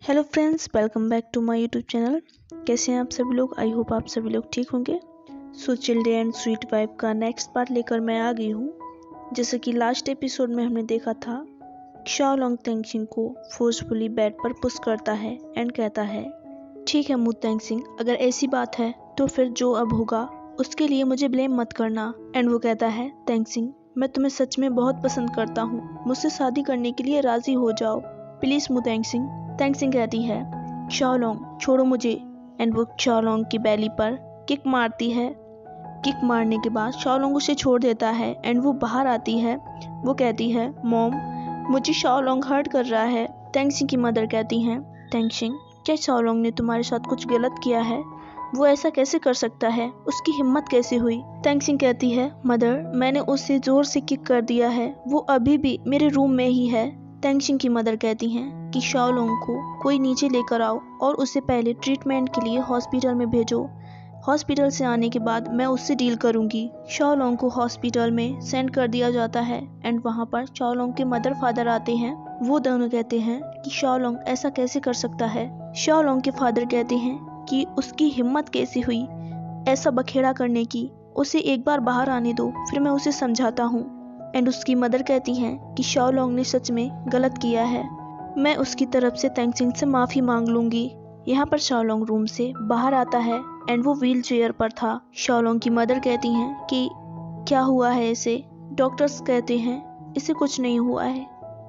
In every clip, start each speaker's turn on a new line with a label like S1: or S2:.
S1: Hello friends, welcome back to my YouTube channel. कैसे हैं आप सभी लोग? आई होप आप सभी लोग ठीक होंगे। सो चिल्ड एंड स्वीट वाइब का नेक्स्ट पार्ट लेकर मैं आ गई हूँ। जैसे कि लास्ट एपिसोड में हमने देखा था, शाओलोंग तेंगसिंग को फोर्सफुली बेड पर पुश करता है एंड कहता है, ठीक है मु तेंगसिंग, अगर ऐसी बात है तो फिर जो अब होगा उसके लिए मुझे ब्लेम मत करना। एंड वो कहता है, तेंगसिंग मैं तुम्हें सच में बहुत पसंद करता हूँ, मुझसे शादी करने के लिए राजी हो जाओ प्लीज मु तेंगसिंग। तेंगसिंग कहती है, शाओलोंग छोड़ो मुझे। एंड वो शाओलोंग की बैली पर किक मारती है। किक मारने के बाद शाओलोंग उसे छोड़ देता है एंड वो बाहर आती है। वो कहती है, मॉम मुझे शाओलोंग हर्ट कर रहा है। तेंगसिंग की मदर कहती हैं, तेंगसिंग क्या शाओलोंग ने तुम्हारे साथ कुछ गलत किया है? वो ऐसा कैसे कर सकता है? उसकी हिम्मत कैसे हुई? तेंगसिंग कहती है, मदर मैंने उसे जोर से किक कर दिया है, वो अभी भी मेरे रूम में ही है। तेंगसिंग की मदर कहती हैं कि शाओलोंग को कोई नीचे लेकर आओ और उसे पहले ट्रीटमेंट के लिए हॉस्पिटल में भेजो। हॉस्पिटल से आने के बाद मैं उससे डील करूंगी। शाओलोंग को हॉस्पिटल में सेंड कर दिया जाता है एंड वहां पर शाओलोंग के मदर फादर आते हैं। वो दोनों कहते हैं कि शाओलोंग ऐसा कैसे कर सकता है। शाओलोंग के फादर कहते हैं कि उसकी हिम्मत कैसे हुई ऐसा बखेड़ा करने की, उसे एक बार बाहर आने दो फिर मैं उसे समझाता हूँ। एंड उसकी मदर कहती हैं कि शाओलोंग ने सच में गलत किया है, मैं उसकी तरफ से तेंगसिंग से माफ़ी मांग लूंगी। यहाँ पर शाओलोंग रूम से बाहर आता है एंड वो व्हील चेयर पर था। शाओलोंग की मदर कहती हैं कि क्या हुआ है इसे? डॉक्टर्स कहते हैं इसे कुछ नहीं हुआ है,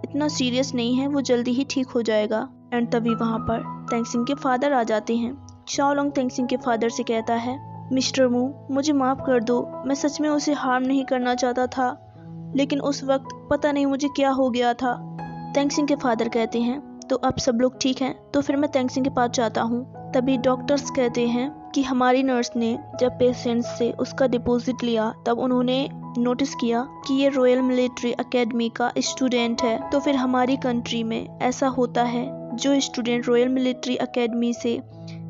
S1: इतना सीरियस नहीं है, वो जल्दी ही ठीक हो जाएगा। एंड तभी वहाँ पर तेंगसिंग के फादर आ जाते हैं। शाओलोंग तेंगसिंग के फादर से कहता है, मिस्टर मू मुझे माफ़ कर दो, मैं सच में उसे हार्म नहीं करना चाहता था, लेकिन उस वक्त पता नहीं मुझे क्या हो गया था। तेंगसिंग के फादर कहते हैं, तो अब सब लोग ठीक हैं, तो फिर मैं तेंगसिंग के पास जाता हूँ। तभी डॉक्टर्स कहते हैं कि हमारी नर्स ने जब पेशेंट से उसका डिपॉजिट लिया तब उन्होंने नोटिस किया कि ये रॉयल मिलिट्री एकेडमी का स्टूडेंट है। तो फिर हमारी कंट्री में ऐसा होता है, जो स्टूडेंट रॉयल मिलिट्री एकेडमी से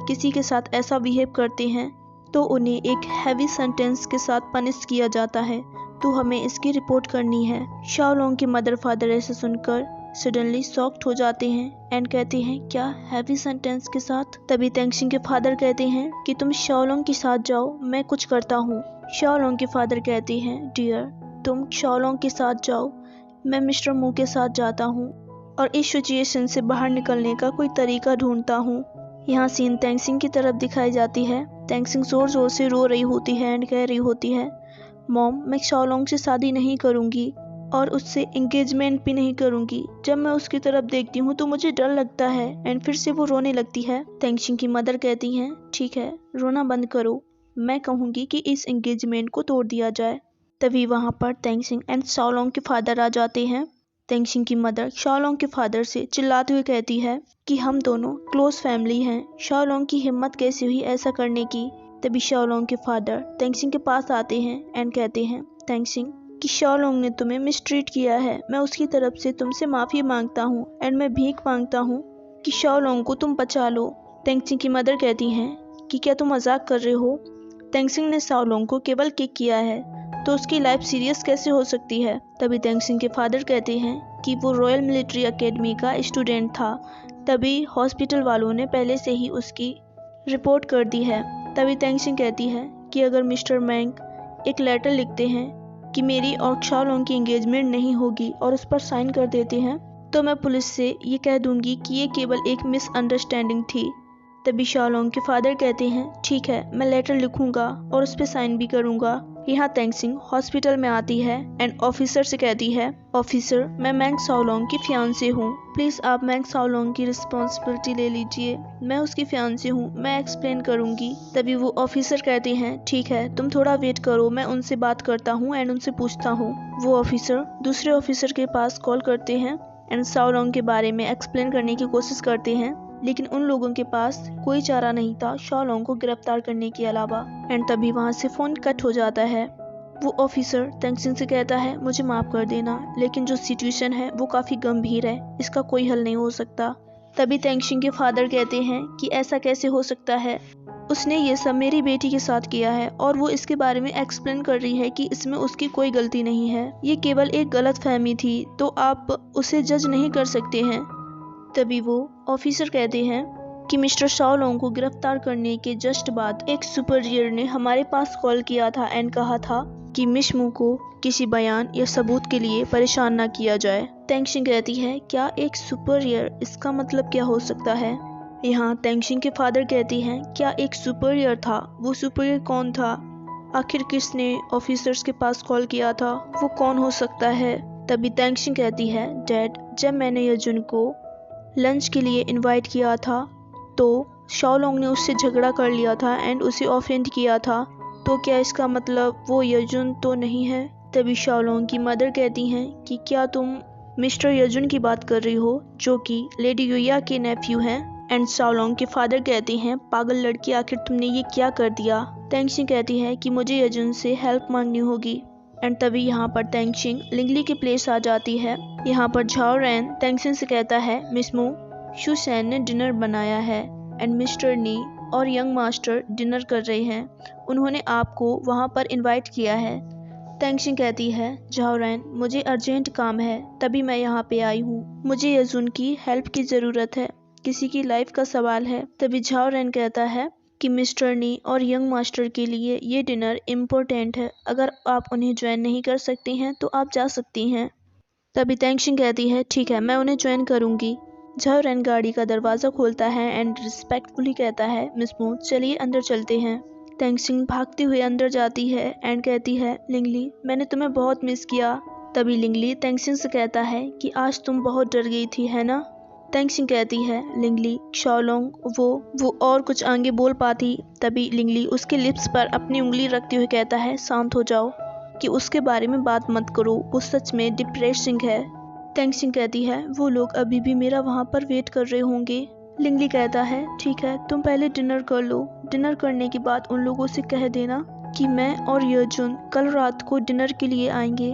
S1: किसी के साथ ऐसा बिहेव करते हैं तो उन्हें एक हैवी सेंटेंस के साथ पनिश किया जाता है, तो हमें इसकी रिपोर्ट करनी है। शाओलोंग के मदर फादर ऐसे सुनकर सडनली शॉक्ड हो जाते हैं एंड कहते हैं, क्या हैवी सेंटेंस के साथ? तभी तेंगसिंग के फादर कहते हैं कि तुम शाओलोंग के साथ जाओ, मैं कुछ करता हूँ। शाओलोंग के फादर कहते हैं, डियर तुम शाओलोंग के साथ जाओ, मैं मिस्टर मू के साथ जाता हूँ और इस सिचुएशन से बाहर निकलने का कोई तरीका ढूंढता हूँ। यहाँ सीन तेंगसिंग की तरफ दिखाई जाती है। तेंगसिंग जोर जोर से रो रही होती है एंड कह रही होती है, मॉम मैं शाओलोंग से शादी नहीं करूंगी और उससे एंगेजमेंट भी नहीं करूंगी। जब मैं उसकी तरफ देखती हूँ तो मुझे डर लगता है। एंड फिर से वो रोने लगती है। तेंगसिंग की मदर कहती हैं, ठीक है रोना बंद करो, मैं कहूँगी कि इस एंगेजमेंट को तोड़ दिया जाए। तभी वहाँ पर तेंगसिंग एंड शाओलोंग के फादर आ जाते हैं। तेंगसिंग की मदर शाओलोंग के फादर से चिल्लाते हुए कहती है कि हम दोनों क्लोज फैमिली हैं, शाओलोंग की हिम्मत कैसे हुई ऐसा करने की। तभी शाओलोंग के फादर तेंगसिंग के पास आते हैं एंड कहते हैं, तेंगसिंग कि शाओलोंग ने तुम्हें मिसट्रीट किया है, मैं उसकी तरफ से तुमसे माफ़ी मांगता हूँ एंड मैं भीख मांगता हूँ कि शाओलोंग को तुम बचा लो। तेंगसिंग की मदर कहती हैं कि क्या तुम मजाक कर रहे हो? तेंगसिंग ने शाओलोंग को केवल किक किया है तो उसकी लाइफ सीरियस कैसे हो सकती है? तभी तेंगसिंग के फादर कहते हैं कि वो रॉयल मिलिट्री एकेडमी का स्टूडेंट था, तभी हॉस्पिटल वालों ने पहले से ही उसकी रिपोर्ट कर दी है। तभी तेंगसिंग कहती है कि अगर मिस्टर मैंग एक लेटर लिखते हैं कि मेरी और शाओलोंग की एंगेजमेंट नहीं होगी और उस पर साइन कर देते हैं तो मैं पुलिस से ये कह दूंगी कि ये केवल एक मिसअंडरस्टैंडिंग थी। तभी शाओलोंग के फादर कहते हैं, ठीक है मैं लेटर लिखूंगा और उस पर साइन भी करूंगा। यहाँ तेंगसिंग हॉस्पिटल में आती है एंड ऑफिसर से कहती है, ऑफिसर मैं मैंग शाओलोंग की फियांसे हूँ, प्लीज आप मैंग शाओलोंग की रिस्पॉन्सिबिलिटी ले लीजिए, मैं उसकी फियांसे हूँ, मैं एक्सप्लेन करूंगी। तभी वो ऑफिसर कहते हैं, ठीक है तुम थोड़ा वेट करो, मैं उनसे बात करता हूँ एंड उनसे पूछता हूँ। वो ऑफिसर दूसरे ऑफिसर के पास कॉल करते हैं एंड शाओलोंग के बारे में एक्सप्लेन करने की कोशिश करते हैं, लेकिन उन लोगों के पास कोई चारा नहीं था शाओलोंग को गिरफ्तार करने के अलावा। एंड तभी वहाँ से फोन कट हो जाता है। वो ऑफिसर तेंगसिंग से कहता है, मुझे माफ कर देना, लेकिन जो सिचुएशन है वो काफी गंभीर है, इसका कोई हल नहीं हो सकता। तभी तेंगसिंग के फादर कहते हैं कि ऐसा कैसे हो सकता है, उसने ये सब मेरी बेटी के साथ किया है और वो इसके बारे में एक्सप्लेन कर रही है कि इसमें उसकी कोई गलती नहीं है, ये केवल एक गलत फहमी थी, तो आप उसे जज नहीं कर सकते हैं। तभी वो ऑफिसर कहते हैं कि मिस्टर शाओलोंग को गिरफ्तार करने के जस्ट बाद एक सुपीरियर ने हमारे पास कॉल किया था एंड कहा था कि मिशमू को किसी बयान या सबूत के लिए परेशान ना किया जाए। तेंगशिंग कहती है क्या एक सुपीरियर, इसका मतलब क्या हो सकता है। यहाँ तेंगशिंग के फादर कहती हैं क्या एक सुपीरियर था, वो सुपीरियर कौन था, आखिर किसने ऑफिसर्स के पास कॉल किया था, वो कौन हो सकता है। तभी तेंगशिंग कहती है डैड, जब मैंने यजुन को लंच के लिए इनवाइट किया था तो शाओलोंग ने उससे झगड़ा कर लिया था एंड उसे ऑफेंड किया था, तो क्या इसका मतलब वो यजुन तो नहीं है। तभी शाओलोंग की मदर कहती हैं कि क्या तुम मिस्टर यजुन की बात कर रही हो जो कि लेडी युया के नेफ्यू हैं। एंड शाओलोंग के फादर कहते हैं पागल लड़की, आखिर तुमने ये क्या कर दिया। तेंगशिंग कहती है कि मुझे यजुन से हेल्प मांगनी होगी। एंड तभी यहाँ पर तेंगशिंग लिंगली के प्लेस आ जाती है। यहाँ पर झाओ रैन तेंगशिंग से कहता है मिसमू, शू सैन ने डिनर बनाया है एंड मिस्टर नी और यंग मास्टर डिनर कर रहे हैं, उन्होंने आपको वहाँ पर इनवाइट किया है। तेंगशिंग कहती है झाओ रैन, मुझे अर्जेंट काम है तभी मैं यहाँ पे आई हूँ, मुझे यजुन की हेल्प की ज़रूरत है, किसी की लाइफ का सवाल है। तभी झाओ रैन कहता है कि मिस्टर नी और यंग मास्टर के लिए ये डिनर इम्पोर्टेंट है, अगर आप उन्हें ज्वाइन नहीं कर सकती हैं तो आप जा सकती हैं। तभी तेंगशिंग कहती है ठीक है, मैं उन्हें ज्वाइन करूँगी। झाओ रैन गाड़ी का दरवाज़ा खोलता है एंड रिस्पेक्टफुली कहता है मिसमू, चलिए अंदर चलते हैं। तेंगशिंग भागते हुए अंदर जाती है एंड कहती है लिंगली, मैंने तुम्हें बहुत मिस किया। तभी लिंगली तेंगशिंग से कहता है कि आज तुम बहुत डर गई थी है ना। तेंगशिंग कहती है लिंगली, शाओलोंग वो और कुछ आगे बोल पाती। तभी लिंगली उसके लिप्स पर अपनी उंगली रखते हुए कहता है शांत हो जाओ, कि उसके बारे में बात मत करो, वो सच में डिप्रेसिंग है। तेंगशिंग कहती है वो लोग अभी भी मेरा वहाँ पर वेट कर रहे होंगे। लिंगली कहता है ठीक है, तुम पहले डिनर कर लो, डिनर करने के बाद उन लोगों से कह देना कि मैं और यजुन कल रात को डिनर के लिए आएंगे।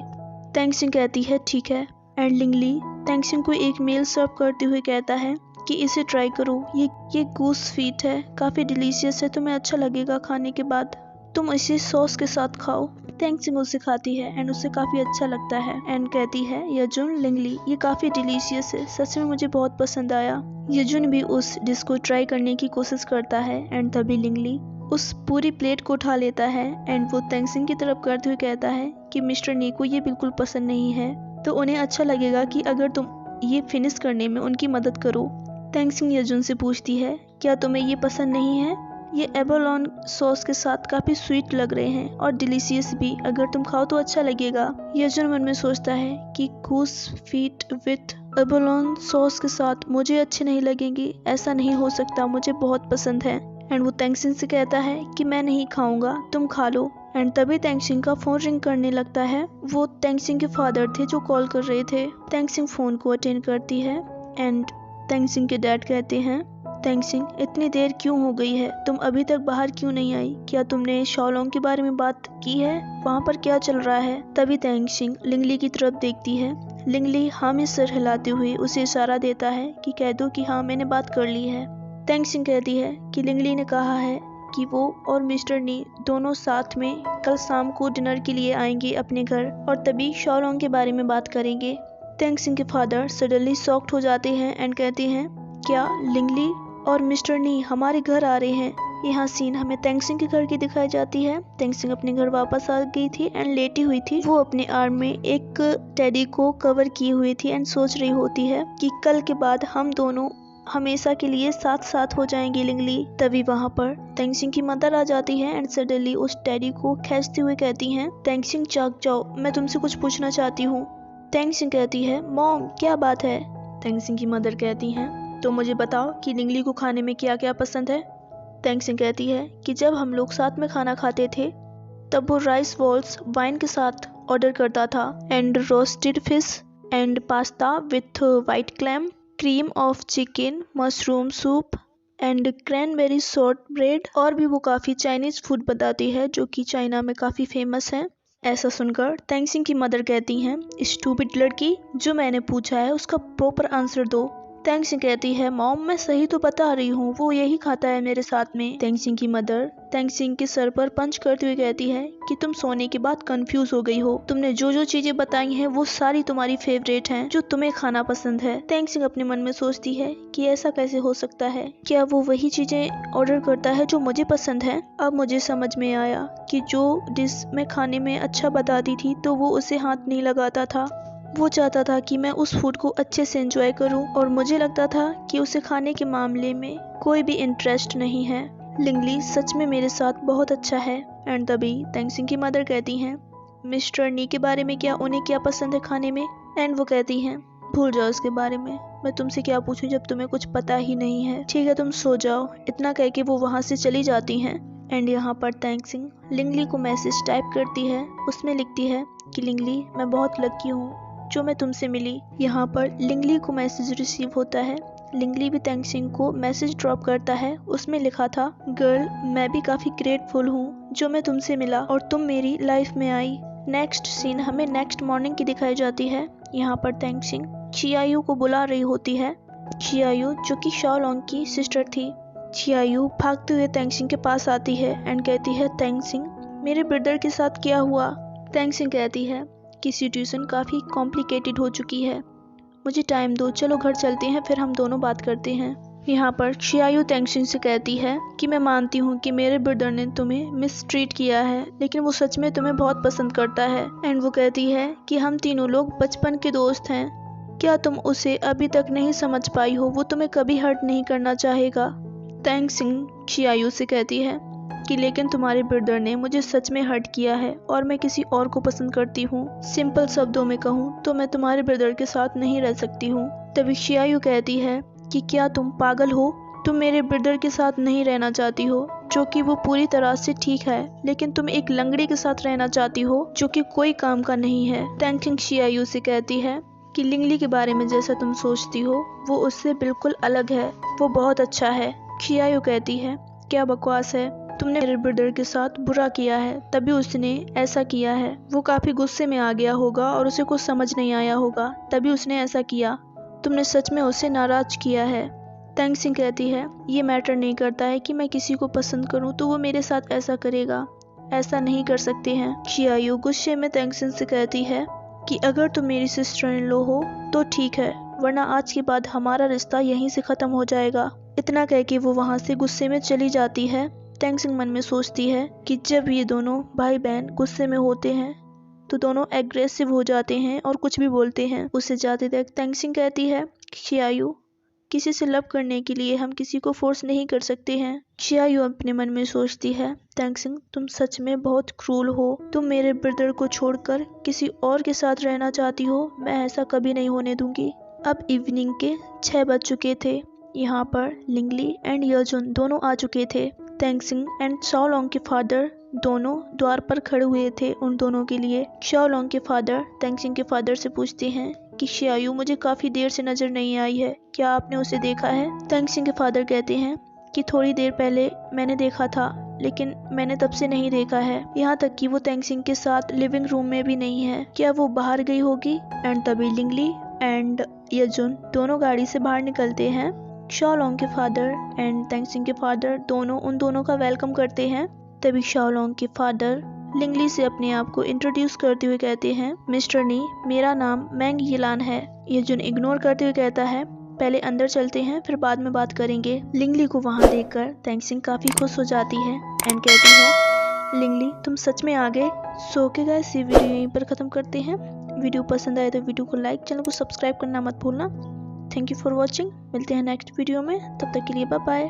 S1: तेंगशिंग कहती है ठीक है। एंड लिंगली तेंगशिंग को एक मील सर्व करते हुए कहता है कि इसे ट्राई करो, ये गूस फीट है, काफ़ी डिलीशियस है, तुम्हें अच्छा लगेगा खाने के बाद, तुम इसे सॉस के साथ खाओ। तेंगशिंग उसे खाती है एंड उसे काफ़ी अच्छा लगता है एंड कहती है यजुन, लिंगली ये काफ़ी डिलीशियस है, सच में मुझे बहुत पसंद आया। यजुन भी उस डिश को ट्राई करने की कोशिश करता है एंड तभी लिंगली उस पूरी प्लेट को उठा लेता है एंड वो तेंगशिंग की तरफ करते हुए कहता है कि मिस्टर नी को ये बिल्कुल पसंद नहीं है, तो उन्हें अच्छा लगेगा कि अगर तुम ये फिनिश करने में उनकी मदद करो। तेंगशिंग यजुन से पूछती है क्या तुम्हें ये पसंद नहीं है, ये एबोलोन सॉस के साथ काफ़ी स्वीट लग रहे हैं और डिलीशियस भी, अगर तुम खाओ तो अच्छा लगेगा। यजुन मन में सोचता है कि गूस फीट विथ एबोलोन सॉस के साथ मुझे अच्छे नहीं लगेंगे, ऐसा नहीं हो सकता, मुझे बहुत पसंद है। एंड वो तेंगशिंग से कहता है कि मैं नहीं खाऊंगा, तुम खा लो। एंड तभी तेंगशिंग का फ़ोन रिंग करने लगता है, वो तेंगशिंग के फादर थे जो कॉल कर रहे थे। तेंगशिंग फ़ोन को अटेंड करती है एंड तेंगशिंग के डैड कहते हैं तेंगशिंग, इतनी देर क्यों हो गई है, तुम अभी तक बाहर क्यों नहीं आई, क्या तुमने शाओलोंग के बारे में बात की है, वहाँ पर क्या चल रहा है। तभी तेंगशिंग लिंगली की तरफ देखती है। लिंगली हाँ में सिर हिलाते हुए उसे इशारा देता है कि कह दो कि हाँ मैंने बात कर ली है। तेंगशिंग कहती है कि लिंगली ने कहा है कि वो और मिस्टर नी दोनों साथ में कल शाम को डिनर के लिए आएंगे अपने घर और तभी शाओलोंग के बारे में बात करेंगे। तेंगशिंग के फादर सडनली शॉक्ड हो जाते हैं एंड कहते हैं क्या लिंगली और मिस्टर नी हमारे घर आ रहे हैं। यहाँ सीन हमें तेंगशिंग के घर की दिखाई जाती है। तेंगशिंग अपने घर वापस आ गई थी एंड लेटी हुई थी, वो अपने आर्म में एक टेडी को कवर की हुई थी एंड सोच रही होती है कि कल के बाद हम दोनों हमेशा के लिए साथ साथ हो जाएंगे लिंगली। तभी वहाँ पर तेंगशिंग की मदर आ जाती है एंड सडनली उस टेडी को खींचते हुए कहती हैं तेंगशिंग जाग जाओ, मैं तुमसे कुछ पूछना चाहती हूँ। तेंगशिंग कहती है मॉम क्या बात है। तेंगशिंग की मदर कहती हैं तो मुझे बताओ कि लिंगली को खाने में क्या क्या पसंद है। तेंगशिंग कहती है कि जब हम लोग साथ में खाना खाते थे तब वो राइस बॉल्स वाइन के साथ ऑर्डर करता था and roasted fish and pasta with white clam, cream of chicken, mushroom soup and cranberry shortbread, और भी वो काफ़ी चाइनीज़ फूड बताती है जो कि चाइना में काफ़ी फेमस है। ऐसा सुनकर तेंगशिंग की मदर कहती हैं स्टूपिड लड़की, जो मैंने पूछा है उसका प्रॉपर आंसर दो। तेंगसिंग कहती है मॉम मैं सही तो बता रही हूँ, वो यही खाता है मेरे साथ में। तेंगसिंग की मदर तेंगसिंग के सर पर पंच करते हुए कहती है कि तुम सोने के बाद कंफ्यूज हो गई हो, तुमने जो जो चीजें बताई हैं वो सारी तुम्हारी फेवरेट हैं जो तुम्हें खाना पसंद है। तेंगसिंग अपने मन में सोचती है कि ऐसा कैसे हो सकता है, क्या वो वही चीजें ऑर्डर करता है जो मुझे पसंद है। अब मुझे समझ में आया कि जो डिश मैं खाने में अच्छा बताती थी तो वो उसे हाथ नहीं लगाता था। वो चाहता था कि मैं उस फूड को अच्छे से एंजॉय करूं और मुझे लगता था कि उसे खाने के मामले में कोई भी इंटरेस्ट नहीं है। लिंगली सच में मेरे साथ बहुत अच्छा है। एंड तभी तेंगसिंग की मदर कहती हैं मिस्टर नी के बारे में क्या, उन्हें क्या पसंद है खाने में। एंड वो कहती हैं भूल जाओ उसके बारे में, मैं तुमसे क्या पूछूं जब तुम्हें कुछ पता ही नहीं है, ठीक है तुम सो जाओ। इतना कह के वो वहाँ से चली जाती हैं। एंड यहाँ पर तेंगसिंग लिंगली को मैसेज टाइप करती है, उसमें लिखती है कि लिंगली मैं बहुत लकी हूँ जो मैं तुमसे मिली। यहाँ पर लिंगली को मैसेज रिसीव होता है। लिंगली भी तेंगसिंग को मैसेज ड्रॉप करता है, उसमें लिखा था गर्ल मैं भी काफ़ी ग्रेटफुल हूँ जो मैं तुमसे मिला और तुम मेरी लाइफ में आई। नेक्स्ट सीन हमें नेक्स्ट मॉर्निंग की दिखाई जाती है। यहाँ पर तेंगसिंग चियायू को बुला रही होती है। चियायू जो कि शाओलोंग की सिस्टर थी। चियायू भागते हुए तेंगसिंग के पास आती है एंड कहती है तेंगसिंग मेरे ब्रदर के साथ क्या हुआ। तेंगसिंग कहती है कि सिचुएशन काफ़ी कॉम्प्लिकेटेड हो चुकी है, मुझे टाइम दो, चलो घर चलते हैं फिर हम दोनों बात करते हैं। यहाँ पर चियायू तेंगसिंग से कहती है कि मैं मानती हूँ कि मेरे ब्रदर ने तुम्हें मिसट्रीट किया है, लेकिन वो सच में तुम्हें बहुत पसंद करता है। एंड वो कहती है कि हम तीनों लोग बचपन के दोस्त हैं, क्या तुम उसे अभी तक नहीं समझ पाई हो, वो तुम्हें कभी हर्ट नहीं करना चाहेगा। तेंगसिंग चियायू से कहती है कि लेकिन तुम्हारे ब्रदर ने मुझे सच में हर्ट किया है और मैं किसी और को पसंद करती हूँ। सिंपल शब्दों में कहूँ तो मैं तुम्हारे ब्रदर के साथ नहीं रह सकती हूँ। तभी चियायू कहती है कि क्या तुम पागल हो, तुम मेरे ब्रदर के साथ नहीं रहना चाहती हो जो कि वो पूरी तरह से ठीक है, लेकिन तुम एक लंगड़े के साथ रहना चाहती हो जो कि कोई काम का नहीं है। तेंगसिंग चियायू से कहती है कि लिंगली के बारे में जैसा तुम सोचती हो वो उससे बिल्कुल अलग है, वो बहुत अच्छा है। चियायू कहती है क्या बकवास है, तुमने मेरे ब्रदर के साथ बुरा किया है तभी उसने ऐसा किया है, वो काफी गुस्से में आ गया होगा और उसे कुछ समझ नहीं आया होगा तभी उसने ऐसा किया, तुमने सच में उसे नाराज किया है। तेंगसिंग कहती है ये मैटर नहीं करता है कि मैं किसी को पसंद करूं तो वो मेरे साथ ऐसा करेगा, ऐसा नहीं कर सकते हैं। चियायू गुस्से में तेंगसिंग से कहती है कि अगर तुम मेरी सिस्टर इन लॉ हो तो ठीक है, वरना आज के बाद हमारा रिश्ता यहीं से खत्म हो जाएगा। इतना कह के वो वहाँ से गुस्से में चली जाती है। तेंगसिंग मन में सोचती है कि जब ये दोनों भाई बहन गुस्से में होते हैं तो दोनों एग्रेसिव हो जाते हैं और कुछ भी बोलते हैं। उसे जाते तक तेंगसिंग कहती है चियायू किसी से लव करने के लिए हम किसी को फोर्स नहीं कर सकते हैं। चियायू अपने मन में सोचती है तेंगसिंग तुम सच में बहुत क्रूल हो, तुम मेरे ब्रदर को छोड़कर किसी और के साथ रहना चाहती हो, मैं ऐसा कभी नहीं होने दूंगी। अब इवनिंग के 6 बज चुके थे। यहाँ पर लिंगली एंड येजुन दोनों आ चुके थे। तेंगसिंग एंड शाओलोंग के फादर दोनों द्वार पर खड़े हुए थे उन दोनों के लिए। शाओलोंग के फादर तेंगसिंग के फादर से पूछते हैं कि चियायू मुझे काफी देर से नजर नहीं आई है, क्या आपने उसे देखा है। तेंगसिंग के फादर कहते हैं कि थोड़ी देर पहले मैंने देखा था, लेकिन मैंने तब से नहीं देखा है, यहाँ तक कि वो तेंगसिंग के साथ लिविंग रूम में भी नहीं है, क्या वो बाहर गई होगी। एंड तभी लिंगली एंड येजुन दोनों गाड़ी से बाहर निकलते हैं। शाओलोंग के फादर एंड तेंगसिंग के फादर दोनों उन दोनों का वेलकम करते हैं। तभी शाओलोंग के फादर लिंगली से अपने आप को इंट्रोड्यूस करते हुए कहते हैं मिस्टर नी मेरा नाम मैंग यिलान है। येजुन इग्नोर करते हुए कहता है पहले अंदर चलते हैं फिर बाद में बात करेंगे। लिंगली को वहाँ देखकर तेंगसिंग काफी खुश हो जाती है एंड कहती है लिंगली तुम सच में आ गए। सो के गाइस ये वीडियो यहीं पर खत्म करते हैं। वीडियो पसंद आए तो वीडियो को लाइक, चैनल को सब्सक्राइब करना मत भूलना। थैंक यू फॉर वॉचिंग, मिलते हैं नेक्स्ट वीडियो में, तब तक के लिए बाय बाय।